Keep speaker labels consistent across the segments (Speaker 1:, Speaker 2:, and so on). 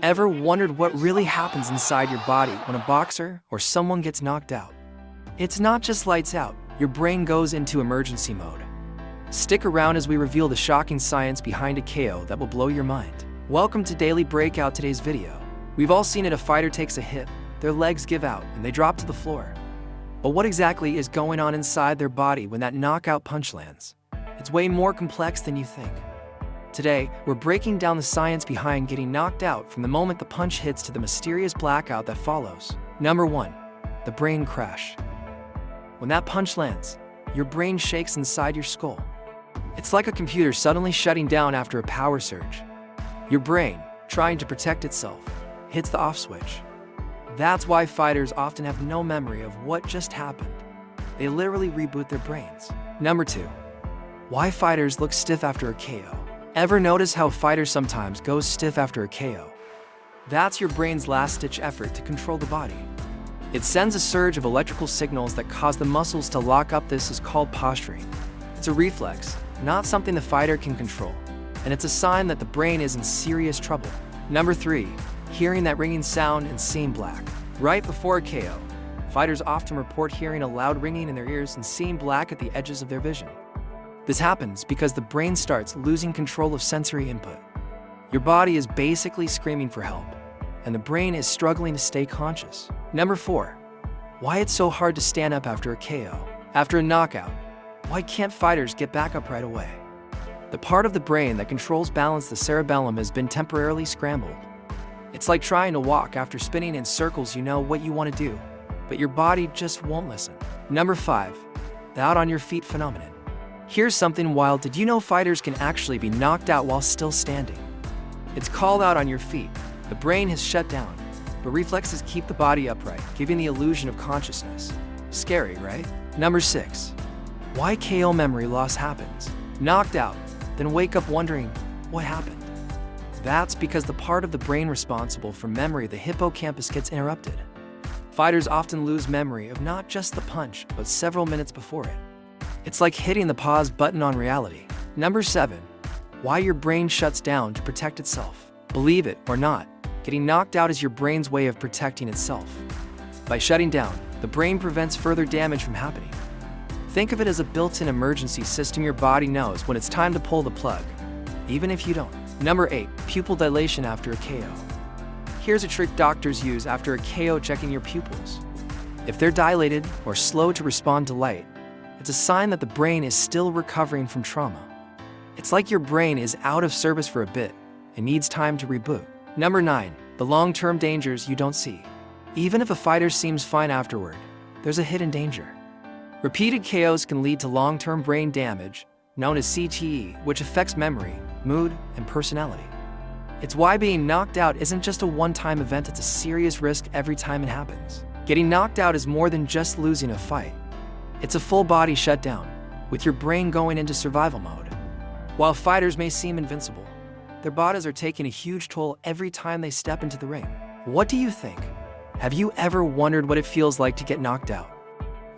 Speaker 1: Ever wondered what really happens inside your body when a boxer or someone gets knocked out? It's not just lights out, your brain goes into emergency mode. Stick around as we reveal the shocking science behind a KO that will blow your mind. Welcome to Daily Breakout. Today's video. We've all seen it, a fighter takes a hit, their legs give out, and they drop to the floor. But what exactly is going on inside their body when that knockout punch lands? It's way more complex than you think. Today, we're breaking down the science behind getting knocked out from the moment the punch hits to the mysterious blackout that follows. Number 1. The brain crash. When that punch lands, your brain shakes inside your skull. It's like a computer suddenly shutting down after a power surge. Your brain, trying to protect itself, hits the off switch. That's why fighters often have no memory of what just happened. They literally reboot their brains. Number 2. Why fighters look stiff after a KO. Ever notice how fighters sometimes go stiff after a KO? That's your brain's last-ditch effort to control the body. It sends a surge of electrical signals that cause the muscles to lock up. This is called posturing. It's a reflex, not something the fighter can control, and it's a sign that the brain is in serious trouble. Number 3. Hearing that ringing sound and seeing black. Right before a KO, fighters often report hearing a loud ringing in their ears and seeing black at the edges of their vision. This happens because the brain starts losing control of sensory input. Your body is basically screaming for help, and the brain is struggling to stay conscious. Number 4. Why it's so hard to stand up after a KO. After a knockout, why can't fighters get back up right away? The part of the brain that controls balance, the cerebellum, has been temporarily scrambled. It's like trying to walk after spinning in circles. You know what you want to do, but your body just won't listen. Number 5. The out on your feet phenomenon. Here's something wild. Did you know fighters can actually be knocked out while still standing? It's called out on your feet. The brain has shut down, but reflexes keep the body upright, giving the illusion of consciousness. Scary, right? Number 6. Why KO memory loss happens. Knocked out, then wake up wondering, what happened? That's because the part of the brain responsible for memory, the hippocampus, gets interrupted. Fighters often lose memory of not just the punch, but several minutes before it. It's like hitting the pause button on reality. Number 7. Why your brain shuts down to protect itself. Believe it or not, getting knocked out is your brain's way of protecting itself. By shutting down, the brain prevents further damage from happening. Think of it as a built-in emergency system. Your body knows when it's time to pull the plug, even if you don't. Number 8. Pupil dilation after a KO. Here's a trick doctors use after a KO: checking your pupils. If they're dilated or slow to respond to light, it's a sign that the brain is still recovering from trauma. It's like your brain is out of service for a bit and needs time to reboot. Number 9. The long-term dangers you don't see. Even if a fighter seems fine afterward, there's a hidden danger. Repeated KOs can lead to long-term brain damage, known as CTE, which affects memory, mood, and personality. It's why being knocked out isn't just a one-time event. It's a serious risk every time it happens. Getting knocked out is more than just losing a fight. It's a full-body shutdown, with your brain going into survival mode. While fighters may seem invincible, their bodies are taking a huge toll every time they step into the ring. What do you think? Have you ever wondered what it feels like to get knocked out?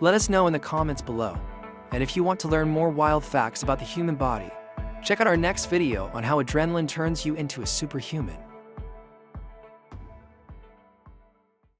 Speaker 1: Let us know in the comments below. And if you want to learn more wild facts about the human body, check out our next video on how adrenaline turns you into a superhuman.